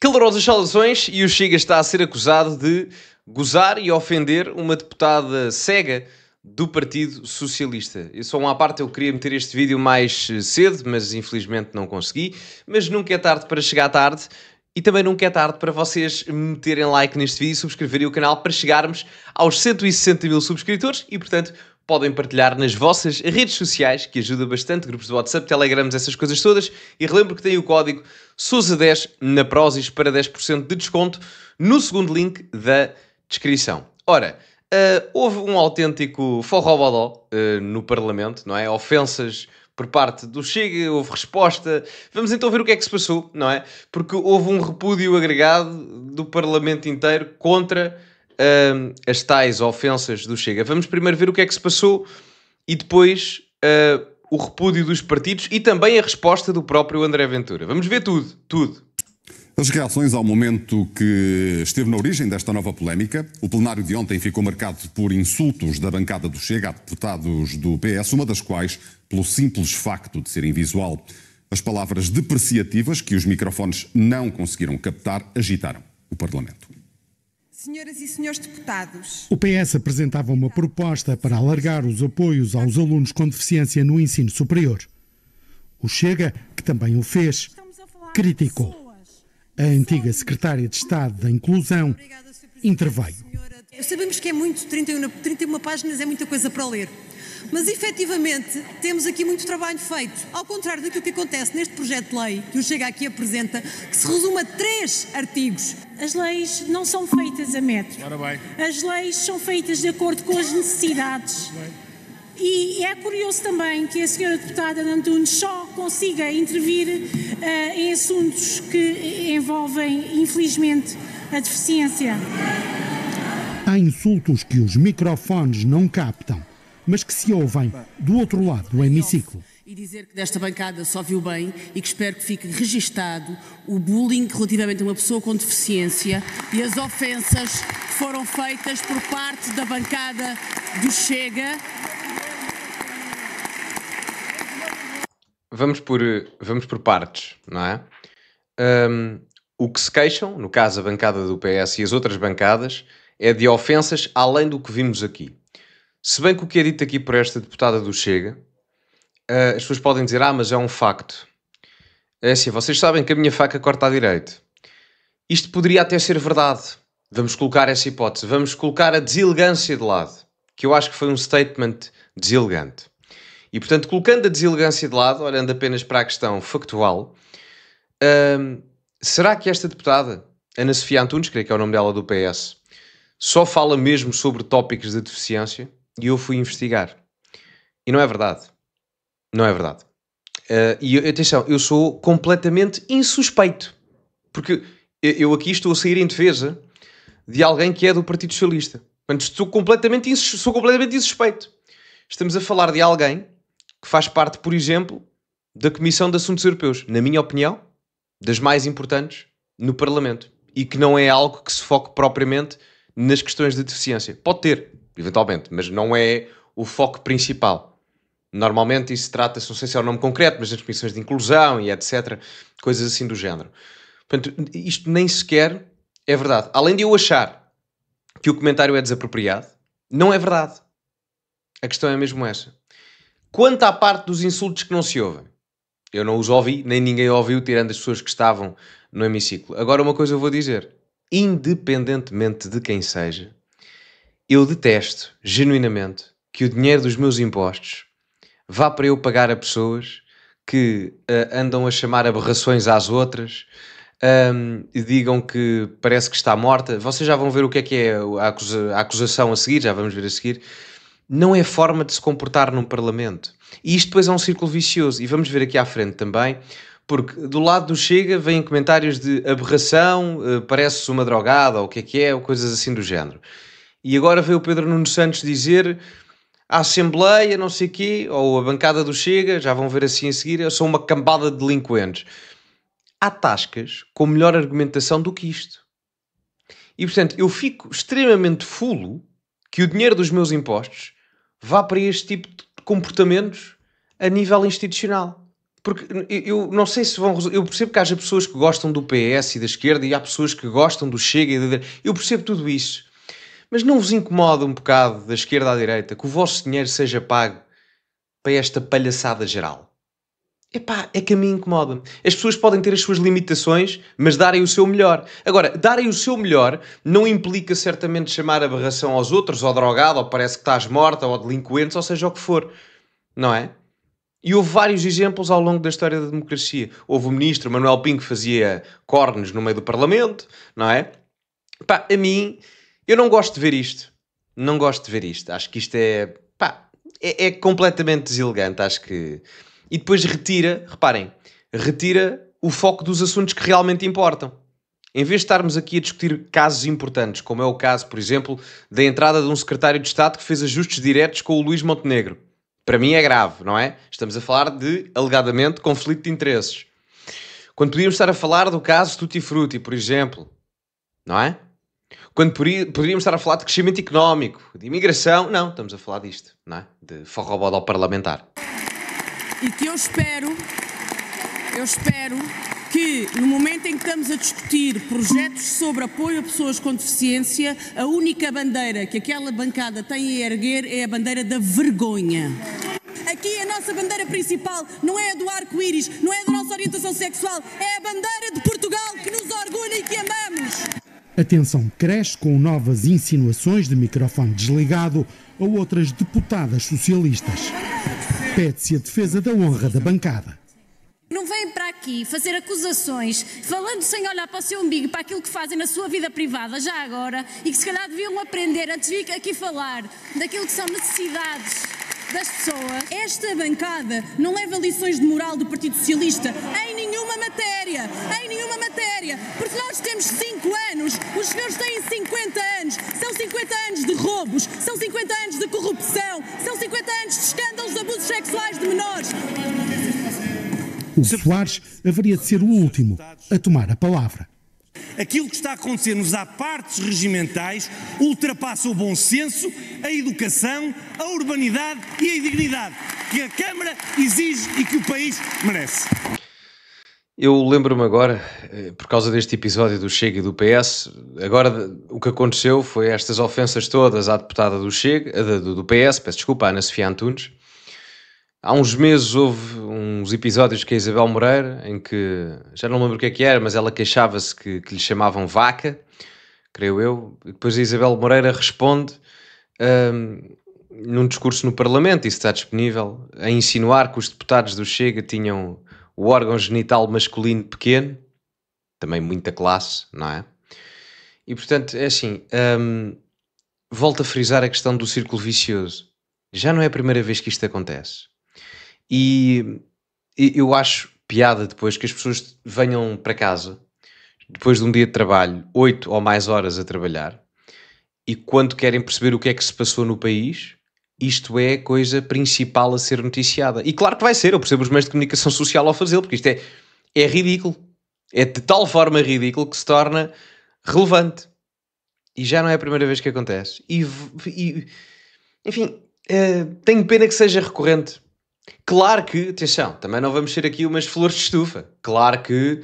Calorosas saudações, e o Chega está a ser acusado de gozar e ofender uma deputada cega do Partido Socialista. E só uma à parte, eu queria meter este vídeo mais cedo, mas infelizmente não consegui. Mas nunca é tarde para chegar tarde. E também nunca é tarde para vocês meterem like neste vídeo e subscreverem o canal para chegarmos aos 160 mil subscritores e, portanto, podem partilhar nas vossas redes sociais, que ajuda bastante, grupos de WhatsApp, Telegrams, essas coisas todas. E relembro que tem o código SOUSA10 na Prozis para 10% de desconto no segundo link da descrição. Ora, houve um autêntico forrobodó no Parlamento, não é? Ofensas por parte do Chega, houve resposta. Vamos então ver o que é que se passou, não é? Porque houve um repúdio agregado do Parlamento inteiro contra as tais ofensas do Chega. Vamos primeiro ver o que é que se passou e depois o repúdio dos partidos e também a resposta do próprio André Ventura. Vamos ver tudo. As reações ao momento que esteve na origem desta nova polémica. O plenário de ontem ficou marcado por insultos da bancada do Chega a deputados do PS, uma das quais pelo simples facto de serem visual. As palavras depreciativas que os microfones não conseguiram captar agitaram o Parlamento. Senhoras e senhores deputados. O PS apresentava uma proposta para alargar os apoios aos alunos com deficiência no ensino superior. O Chega, que também o fez, criticou. A antiga secretária de Estado da Inclusão interveio. Sabemos que é muito, 31 páginas é muita coisa para ler. Mas, efetivamente, temos aqui muito trabalho feito. Ao contrário daquilo que acontece neste projeto de lei, que o Chega aqui apresenta, que se resume a 3 artigos. As leis não são feitas a metro. As leis são feitas de acordo com as necessidades. E é curioso também que a senhora deputada Antunes só consiga intervir em assuntos que envolvem, infelizmente, a deficiência. Há insultos que os microfones não captam, mas que se ouvem do outro lado do hemiciclo. E dizer que desta bancada só viu bem e que espero que fique registado o bullying relativamente a uma pessoa com deficiência e as ofensas que foram feitas por parte da bancada do Chega. Vamos por partes, não é? O que se queixam, no caso a bancada do PS e as outras bancadas, é de ofensas além do que vimos aqui. Se bem que o que é dito aqui por esta deputada do Chega, as pessoas podem dizer, mas é um facto. É assim, vocês sabem que a minha faca corta à direita. Isto poderia até ser verdade. Vamos colocar essa hipótese. Vamos colocar a deselegância de lado, que eu acho que foi um statement deselegante. E, portanto, colocando a deselegância de lado, olhando apenas para a questão factual, será que esta deputada, Ana Sofia Antunes, creio que é o nome dela do PS, só fala mesmo sobre tópicos de deficiência? E eu fui investigar. E não é verdade. Não é verdade. E atenção, eu sou completamente insuspeito. Porque eu aqui estou a sair em defesa de alguém que é do Partido Socialista. Portanto, sou completamente insuspeito. Estamos a falar de alguém que faz parte, por exemplo, da Comissão de Assuntos Europeus. Na minha opinião, das mais importantes no Parlamento. E que não é algo que se foque propriamente nas questões de deficiência. Pode ter, eventualmente, mas não é o foco principal. Normalmente isso trata-se, não sei se é o nome concreto, mas das comissões de inclusão e etc. Coisas assim do género. Portanto, isto nem sequer é verdade. Além de eu achar que o comentário é desapropriado, não é verdade. A questão é mesmo essa. Quanto à parte dos insultos que não se ouvem, eu não os ouvi, nem ninguém ouviu, tirando as pessoas que estavam no hemiciclo. Agora uma coisa eu vou dizer. Independentemente de quem seja, eu detesto, genuinamente, que o dinheiro dos meus impostos vá para eu pagar a pessoas que andam a chamar aberrações às outras e digam que parece que está morta. Vocês já vão ver o que é a acusação a seguir, já vamos ver a seguir. Não é forma de se comportar num Parlamento. E isto depois é um círculo vicioso. E vamos ver aqui à frente também, porque do lado do Chega vêm comentários de aberração, parece-se uma drogada, ou o que é, ou coisas assim do género. E agora veio o Pedro Nuno Santos dizer a Assembleia, não sei o quê, ou a bancada do Chega, já vão ver assim a seguir, são uma cambada de delinquentes. Há tascas com melhor argumentação do que isto. E, portanto, eu fico extremamente fulo que o dinheiro dos meus impostos vá para este tipo de comportamentos a nível institucional. Porque eu não sei se vão... Eu percebo que haja pessoas que gostam do PS e da esquerda e há pessoas que gostam do Chega e da... Eu percebo tudo isso. Mas não vos incomoda um bocado, da esquerda à direita, que o vosso dinheiro seja pago para esta palhaçada geral? Epá, é que a mim incomoda. As pessoas podem ter as suas limitações, mas darem o seu melhor. Agora, darem o seu melhor não implica certamente chamar aberração aos outros, ou drogado, ou parece que estás morta, ou delinquentes, ou seja o que for. Não é? E houve vários exemplos ao longo da história da democracia. Houve o ministro Manuel Pinho que fazia cornos no meio do Parlamento, não é? Pá, a mim, eu não gosto de ver isto. Não gosto de ver isto. Acho que isto é... Pá, é completamente deselegante, acho que... E depois retira o foco dos assuntos que realmente importam. Em vez de estarmos aqui a discutir casos importantes, como é o caso, por exemplo, da entrada de um secretário de Estado que fez ajustes diretos com o Luís Montenegro. Para mim é grave, não é? Estamos a falar de, alegadamente, conflito de interesses. Quando podíamos estar a falar do caso Tutti Frutti, por exemplo, não é? Quando poderíamos estar a falar de crescimento económico, de imigração, não, estamos a falar disto, não é? De forrobodó parlamentar. E que eu espero que no momento em que estamos a discutir projetos sobre apoio a pessoas com deficiência, a única bandeira que aquela bancada tem a erguer é a bandeira da vergonha. Aqui a nossa bandeira principal não é a do arco-íris, não é a da nossa orientação sexual, é a bandeira de Portugal que nos orgulha e que amamos. A tensão cresce com novas insinuações de microfone desligado a outras deputadas socialistas. Pede-se a defesa da honra da bancada. Não vêm para aqui fazer acusações, falando sem olhar para o seu umbigo e para aquilo que fazem na sua vida privada, já agora, e que se calhar deviam aprender antes de vir aqui falar daquilo que são necessidades das pessoas. Esta bancada não leva lições de moral do Partido Socialista em nenhuma matéria, porque nós temos 5 anos, os senhores têm 50 anos, são 50 anos de roubos, são 50 anos de corrupção, são 50 anos de escândalos de abusos sexuais de menores. O Soares haveria de ser o último a tomar a palavra. Aquilo que está a acontecer nos apartes regimentais ultrapassa o bom senso, a educação, a urbanidade e a dignidade que a Câmara exige e que o país merece. Eu lembro-me agora, por causa deste episódio do Chega e do PS, agora o que aconteceu foi estas ofensas todas à deputada do Chega, do PS, peço desculpa, a Ana Sofia Antunes. Há uns meses houve uns episódios com a Isabel Moreira, em que, já não lembro o que era, mas ela queixava-se que lhe chamavam vaca, creio eu. E depois a Isabel Moreira responde, num discurso no Parlamento, isso está disponível, a insinuar que os deputados do Chega tinham o órgão genital masculino pequeno, também muita classe, não é? E portanto, é assim, volto a frisar a questão do círculo vicioso. Já não é a primeira vez que isto acontece. E eu acho piada depois que as pessoas venham para casa, depois de um dia de trabalho, 8 ou mais horas a trabalhar, e quando querem perceber o que é que se passou no país, isto é a coisa principal a ser noticiada. E claro que vai ser, eu percebo os meios de comunicação social ao fazê-lo, porque isto é ridículo. É de tal forma ridículo que se torna relevante. E já não é a primeira vez que acontece. Enfim, tenho pena que seja recorrente. Claro que, atenção, também não vamos ser aqui umas flores de estufa. Claro que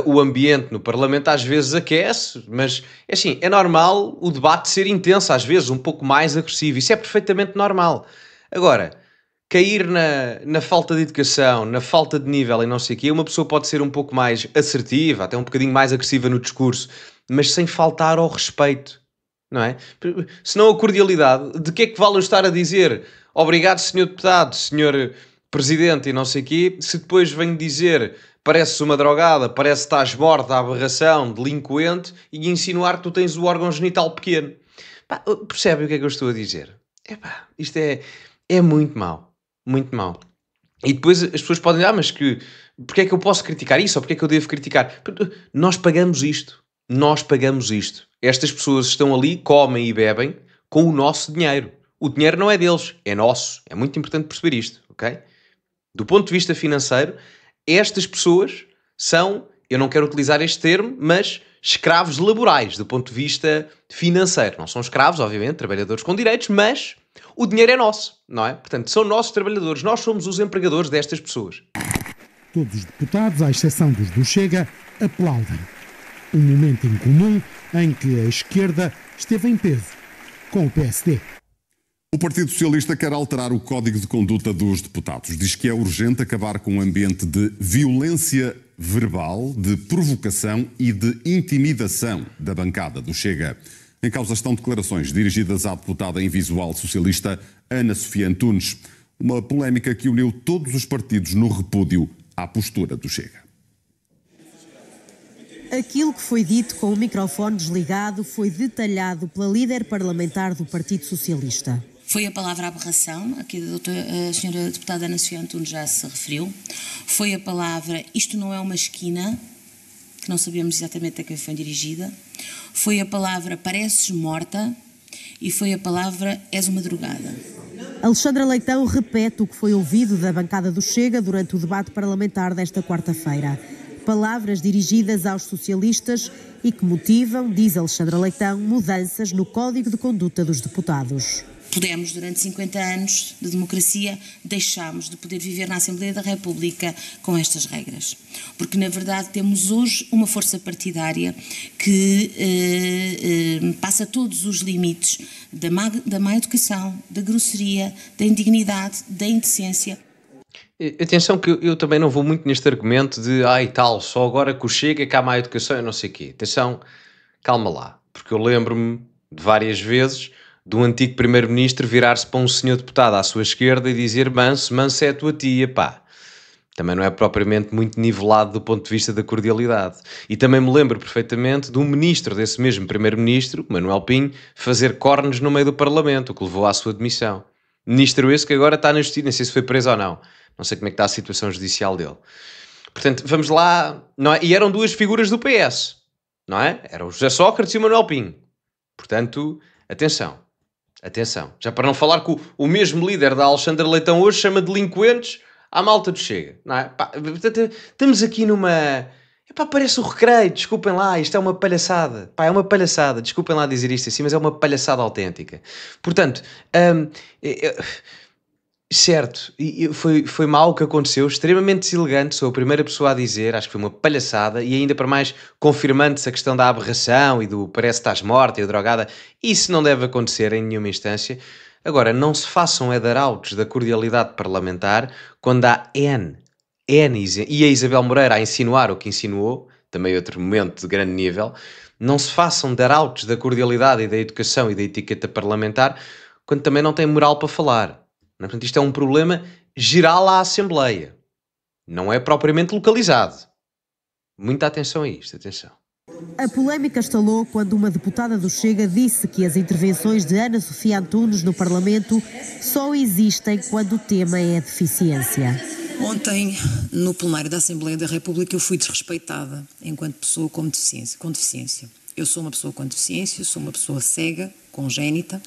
o ambiente no Parlamento às vezes aquece, mas assim, é normal o debate ser intenso, às vezes um pouco mais agressivo. Isso é perfeitamente normal. Agora, cair na falta de educação, na falta de nível e não sei o quê, uma pessoa pode ser um pouco mais assertiva, até um bocadinho mais agressiva no discurso, mas sem faltar ao respeito, não é? Se não a cordialidade, de que é que vale eu estar a dizer obrigado, senhor deputado, senhor presidente e não sei o quê, se depois venho dizer pareces uma drogada, parece que estás morta, aberração, delinquente, e insinuar que tu tens o órgão genital pequeno. Pá, percebe o que é que eu estou a dizer? Epá, isto é muito mau. Muito mau. E depois as pessoas podem dizer, mas porque é que eu posso criticar isso? Ou porque é que eu devo criticar? Nós pagamos isto. Nós pagamos isto. Estas pessoas estão ali, comem e bebem com o nosso dinheiro. O dinheiro não é deles, é nosso. É muito importante perceber isto, ok? Do ponto de vista financeiro, estas pessoas são, eu não quero utilizar este termo, mas escravos laborais, do ponto de vista financeiro. Não são escravos, obviamente, trabalhadores com direitos, mas o dinheiro é nosso, não é? Portanto, são nossos trabalhadores, nós somos os empregadores destas pessoas. Todos os deputados, à exceção dos do Chega, aplaudem. Um momento incomum em que a esquerda esteve em peso com o PSD. O Partido Socialista quer alterar o Código de Conduta dos deputados. Diz que é urgente acabar com um ambiente de violência verbal, de provocação e de intimidação da bancada do Chega. Em causa estão declarações dirigidas à deputada em visual socialista Ana Sofia Antunes. Uma polémica que uniu todos os partidos no repúdio à postura do Chega. Aquilo que foi dito com o microfone desligado foi detalhado pela líder parlamentar do Partido Socialista. Foi a palavra aberração, aqui a senhora deputada Ana Sofia Antunes já se referiu. Foi a palavra isto não é uma esquina, que não sabemos exatamente a quem foi dirigida. Foi a palavra pareces morta e foi a palavra és uma drogada. Alexandra Leitão repete o que foi ouvido da bancada do Chega durante o debate parlamentar desta quarta-feira. Palavras dirigidas aos socialistas e que motivam, diz Alexandra Leitão, mudanças no Código de Conduta dos deputados. Podemos, durante 50 anos de democracia, deixámos de poder viver na Assembleia da República com estas regras. Porque, na verdade, temos hoje uma força partidária que passa todos os limites da má educação, da grosseria, da indignidade, da indecência. Atenção que eu também não vou muito neste argumento de ai tal, só agora que o Chega que há má educação e não sei o quê. Atenção, calma lá, porque eu lembro-me de várias vezes de um antigo primeiro-ministro virar-se para um senhor deputado à sua esquerda e dizer manso é a tua tia, pá. Também não é propriamente muito nivelado do ponto de vista da cordialidade. E também me lembro perfeitamente de um ministro desse mesmo primeiro-ministro, Manuel Pinho, fazer cornos no meio do Parlamento, o que levou à sua demissão. Ministro esse que agora está na justiça, nem sei se foi preso ou não. Não sei como é que está a situação judicial dele. Portanto, vamos lá, não é? E eram duas figuras do PS, não é? Eram o José Sócrates e o Manuel Pinho. Portanto, atenção. Já para não falar que o mesmo líder da Alexandra Leitão hoje chama delinquentes à malta do Chega, não é? Pá, estamos aqui numa... Epá, parece um recreio, desculpem lá, isto é uma palhaçada. Pá, é uma palhaçada, desculpem lá dizer isto assim, mas é uma palhaçada autêntica. Portanto, certo, foi mal o que aconteceu, extremamente deselegante, sou a primeira pessoa a dizer, acho que foi uma palhaçada, e ainda para mais confirmando-se a questão da aberração e do parece que estás morta e a drogada, isso não deve acontecer em nenhuma instância. Agora, não se façam arautos da cordialidade parlamentar quando há e a Isabel Moreira a insinuar o que insinuou, também outro momento de grande nível. Não se façam arautos da cordialidade e da educação e da etiqueta parlamentar quando também não têm moral para falar. Portanto, isto é um problema geral à Assembleia. Não é propriamente localizado. Muita atenção a isto, atenção. A polémica estalou quando uma deputada do Chega disse que as intervenções de Ana Sofia Antunes no Parlamento só existem quando o tema é a deficiência. Ontem, no plenário da Assembleia da República, eu fui desrespeitada enquanto pessoa com deficiência. Eu sou uma pessoa com deficiência, sou uma pessoa cega, congénita.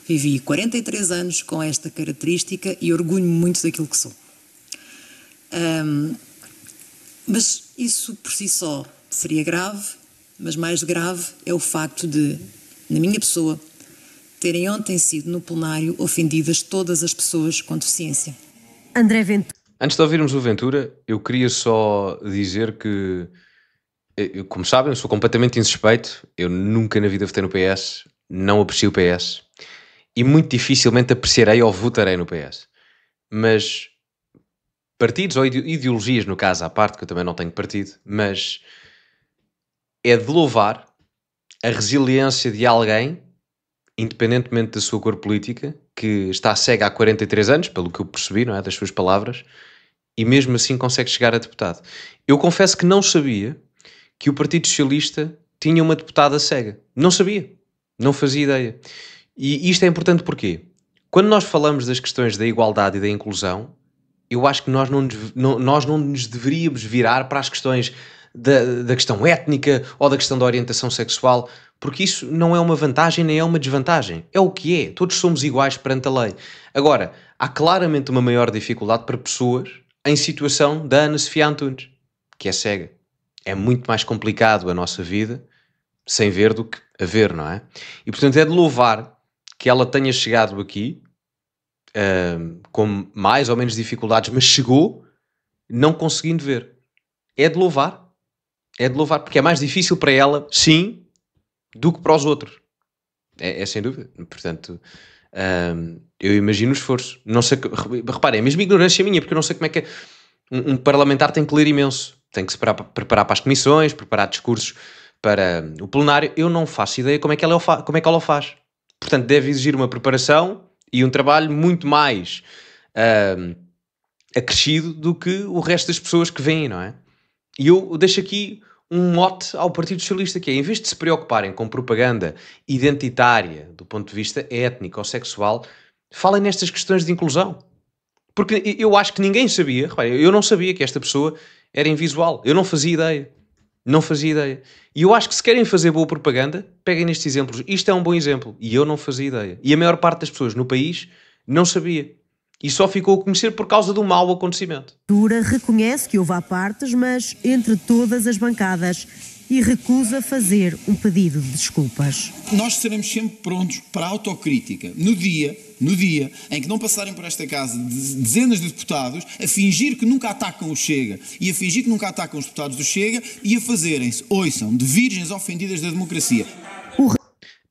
Vivi 43 anos com esta característica e orgulho-me muito daquilo que sou. Mas isso por si só seria grave, mas mais grave é o facto de, na minha pessoa, terem ontem sido no plenário ofendidas todas as pessoas com deficiência. André Ventura. Antes de ouvirmos o Ventura, eu queria só dizer que, como sabem, eu sou completamente insuspeito, eu nunca na vida votei no PS, não aprecio o PS e muito dificilmente apreciarei ou votarei no PS. Mas partidos ou ideologias, no caso à parte, que eu também não tenho partido, mas é de louvar a resiliência de alguém, independentemente da sua cor política, que está cega há 43 anos, pelo que eu percebi, não é, das suas palavras, e mesmo assim consegue chegar a deputado. Eu confesso que não sabia que o Partido Socialista tinha uma deputada cega. Não sabia. Não fazia ideia. E isto é importante porquê? Quando nós falamos das questões da igualdade e da inclusão, eu acho que nós não nos deveríamos virar para as questões da questão étnica ou da questão da orientação sexual, porque isso não é uma vantagem nem é uma desvantagem. É o que é. Todos somos iguais perante a lei. Agora, há claramente uma maior dificuldade para pessoas em situação da Ana Sofia Antunes, que é cega. É muito mais complicado a nossa vida sem ver do que a ver, não é? E, portanto, é de louvar que ela tenha chegado aqui com mais ou menos dificuldades, mas chegou não conseguindo ver. É de louvar. É de louvar, porque é mais difícil para ela, sim, do que para os outros. É sem dúvida. Portanto, eu imagino o esforço. Não sei, reparem, é mesmo ignorância minha, porque eu não sei como é que é. Um parlamentar tem que ler imenso. Tem que se preparar para as comissões, preparar discursos para o plenário. Eu não faço ideia como é que ela o faz. Portanto, deve exigir uma preparação e um trabalho muito mais acrescido do que o resto das pessoas que vêm, não é? E eu deixo aqui um mote ao Partido Socialista, que é, em vez de se preocuparem com propaganda identitária do ponto de vista étnico ou sexual, falem nestas questões de inclusão. Porque eu acho que ninguém sabia, reparem, eu não sabia que esta pessoa era invisual. Eu não fazia ideia. Não fazia ideia. E eu acho que se querem fazer boa propaganda, peguem nestes exemplos. Isto é um bom exemplo. E eu não fazia ideia. E a maior parte das pessoas no país não sabia. E só ficou a conhecer por causa do mau acontecimento. Tura reconhece que houve à partes, mas entre todas as bancadas, e recusa fazer um pedido de desculpas. Nós seremos sempre prontos para a autocrítica. No dia em que não passarem por esta casa dezenas de deputados a fingir que nunca atacam o Chega e a fingir que nunca atacam os deputados do Chega e a fazerem-se, ouçam, de virgens ofendidas da democracia.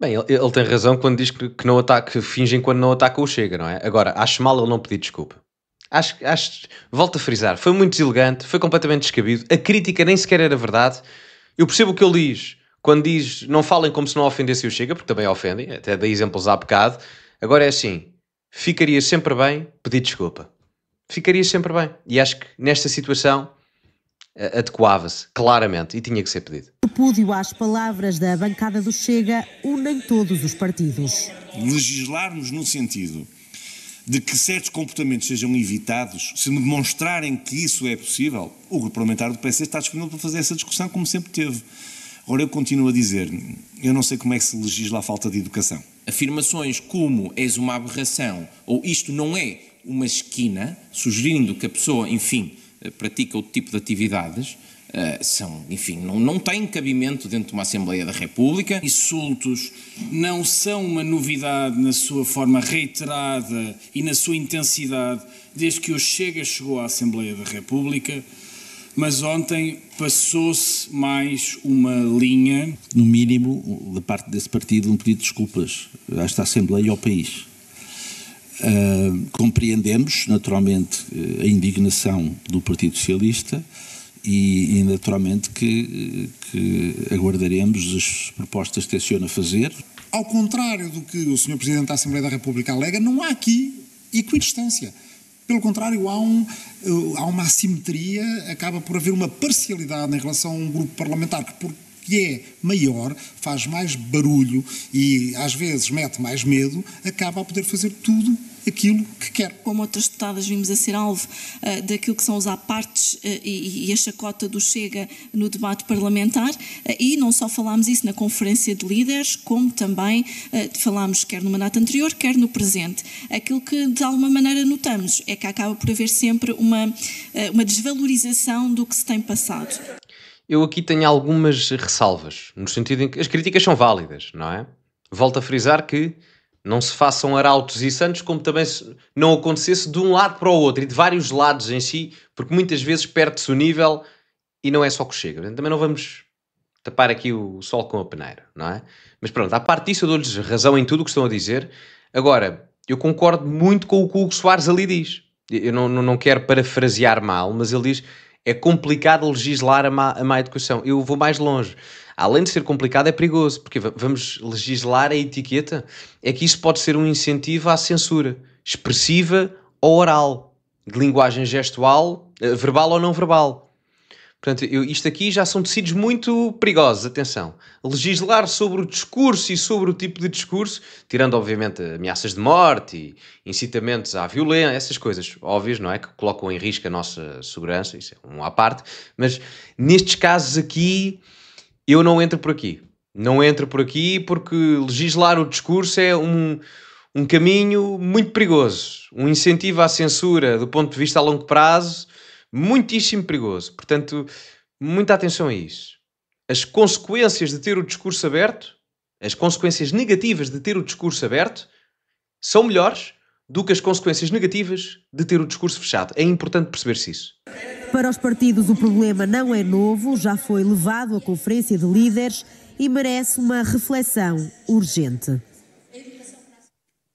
Bem, ele tem razão quando diz que não ataca, que fingem quando não atacam o Chega, não é? Agora, acho mal ele não pedir desculpa. Acho, volto a frisar, foi muito deselegante, foi completamente descabido, a crítica nem sequer era verdade. Eu percebo o que ele diz quando diz não falem como se não ofendessem o Chega, porque também ofendem, até dei exemplos há bocado. Agora é assim, ficaria sempre bem pedir desculpa. Ficaria sempre bem. E acho que nesta situação adequava-se, claramente, e tinha que ser pedido. O repúdio às palavras da bancada do Chega unem todos os partidos. Legislarmos no sentido de que certos comportamentos sejam evitados, se me demonstrarem que isso é possível, o grupo parlamentar do PS está disponível para fazer essa discussão, como sempre teve. Ora, eu continuo a dizer, eu não sei como é que se legisla a falta de educação. Afirmações como és uma aberração ou isto não é uma esquina, sugerindo que a pessoa, enfim, pratica outro tipo de atividades, são, enfim, não têm cabimento dentro de uma Assembleia da República. Insultos não são uma novidade na sua forma reiterada e na sua intensidade desde que o Chega chegou à Assembleia da República, mas ontem passou-se mais uma linha. No mínimo, da parte desse partido, um pedido de desculpas a esta Assembleia e ao país. Compreendemos, naturalmente, a indignação do Partido Socialista e naturalmente que aguardaremos as propostas que tenciona fazer. Ao contrário do que o Sr. Presidente da Assembleia da República alega, não há aqui equidistância. Pelo contrário, há uma assimetria, acaba por haver uma parcialidade em relação a um grupo parlamentar que, porque é maior, faz mais barulho e às vezes mete mais medo, acaba a poder fazer tudo aquilo que quer. Como outras deputadas vimos a ser alvo daquilo que são os apartes e a chacota do Chega no debate parlamentar, e não só falámos isso na conferência de líderes, como também falámos quer no mandato anterior, quer no presente. Aquilo que de alguma maneira notamos é que acaba por haver sempre uma desvalorização do que se tem passado. Eu aqui tenho algumas ressalvas, no sentido em que as críticas são válidas, não é? Volto a frisar que não se façam arautos e santos, como também não acontecesse de um lado para o outro e de vários lados em si, porque muitas vezes perde-se o nível e não é só que chega. Também não vamos tapar aqui o sol com a peneira, não é? Mas pronto, à parte disso eu dou-lhes razão em tudo o que estão a dizer. Agora, eu concordo muito com o que o Hugo Soares ali diz. Eu não quero parafrasear mal, mas ele diz é complicado legislar a má educação. Eu vou mais longe. Além de ser complicado, é perigoso, porque vamos legislar a etiqueta. É que isso pode ser um incentivo à censura, expressiva ou oral, de linguagem gestual, verbal ou não verbal. Portanto, isto aqui já são tecidos muito perigosos, atenção. Legislar sobre o discurso e sobre o tipo de discurso, tirando obviamente ameaças de morte e incitamentos à violência, essas coisas óbvias, não é? Que colocam em risco a nossa segurança, isso é um à parte. Mas nestes casos aqui, eu não entro por aqui. Não entro por aqui porque legislar o discurso é um caminho muito perigoso. Um incentivo à censura do ponto de vista a longo prazo, muitíssimo perigoso. Portanto, muita atenção a isso. As consequências de ter o discurso aberto, as consequências negativas de ter o discurso aberto, são melhores do que as consequências negativas de ter o discurso fechado. É importante perceber-se isso. Para os partidos o problema não é novo, já foi levado à Conferência de Líderes e merece uma reflexão urgente.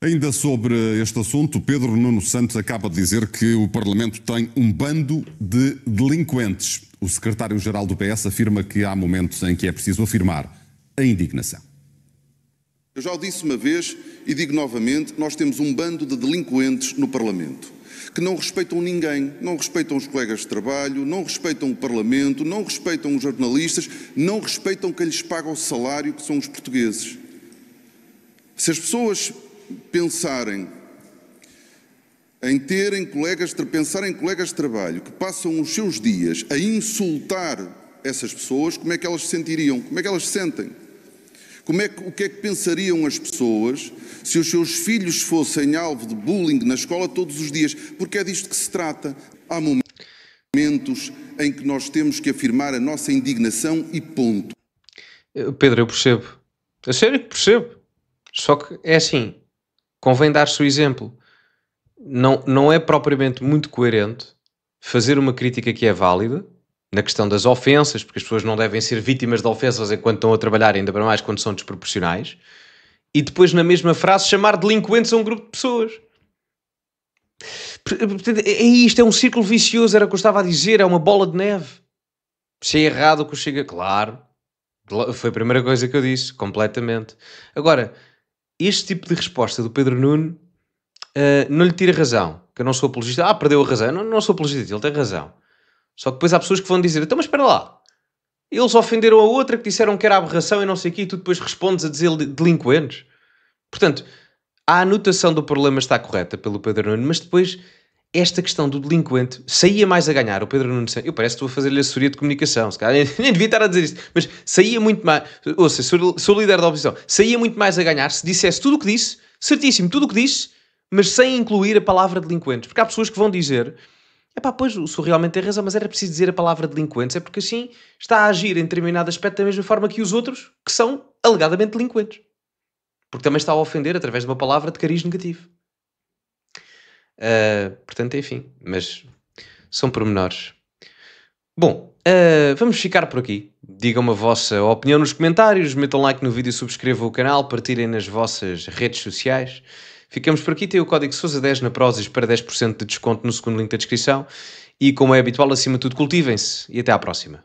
Ainda sobre este assunto, Pedro Nuno Santos acaba de dizer que o Parlamento tem um bando de delinquentes. O secretário-geral do PS afirma que há momentos em que é preciso afirmar a indignação. Eu já o disse uma vez e digo novamente, nós temos um bando de delinquentes no Parlamento, que não respeitam ninguém, não respeitam os colegas de trabalho, não respeitam o Parlamento, não respeitam os jornalistas, não respeitam quem lhes paga o salário, que são os portugueses. Se as pessoas pensarem em pensarem em colegas de trabalho que passam os seus dias a insultar essas pessoas, como é que elas se sentiriam? Como é que elas se sentem? O que é que pensariam as pessoas se os seus filhos fossem alvo de bullying na escola todos os dias? Porque é disto que se trata. Há momentos em que nós temos que afirmar a nossa indignação e ponto. Pedro, eu percebo. A sério que percebo. Só que é assim, convém dar-se o exemplo. Não é propriamente muito coerente fazer uma crítica que é válida, na questão das ofensas, porque as pessoas não devem ser vítimas de ofensas enquanto estão a trabalhar, ainda para mais quando são desproporcionais, e depois na mesma frase chamar delinquentes a um grupo de pessoas. É isto, é um círculo vicioso, era o que eu estava a dizer, é uma bola de neve. Se é errado o que chega, claro, foi a primeira coisa que eu disse, completamente. Agora, este tipo de resposta do Pedro Nuno não lhe tira razão, que eu não sou apologista. Perdeu a razão, não sou apologista, ele tem razão. Só que depois há pessoas que vão dizer, então mas espera lá, eles ofenderam a outra que disseram que era aberração e não sei o quê, e tu depois respondes a dizer delinquentes. Portanto, a anotação do problema está correta pelo Pedro Nuno, mas depois esta questão do delinquente saía mais a ganhar. O Pedro Nuno, eu parece que estou a fazer-lhe assessoria de comunicação, se calhar nem devia estar a dizer isto, mas saía muito mais, ou seja, sou líder da oposição, saía muito mais a ganhar se dissesse tudo o que disse, certíssimo, tudo o que disse, mas sem incluir a palavra delinquentes. Porque há pessoas que vão dizer, pois o senhor realmente tem razão, mas era preciso dizer a palavra delinquentes, é porque assim está a agir em determinado aspecto da mesma forma que os outros que são alegadamente delinquentes. Porque também está a ofender através de uma palavra de cariz negativo. Portanto, enfim, mas são pormenores. Bom, vamos ficar por aqui. Digam-me a vossa opinião nos comentários, metam like no vídeo, subscrevam o canal, partilhem nas vossas redes sociais. Ficamos por aqui, tem o código Sousa10 na Prozis para 10% de desconto no segundo link da descrição. E como é habitual, acima de tudo, cultivem-se e até à próxima.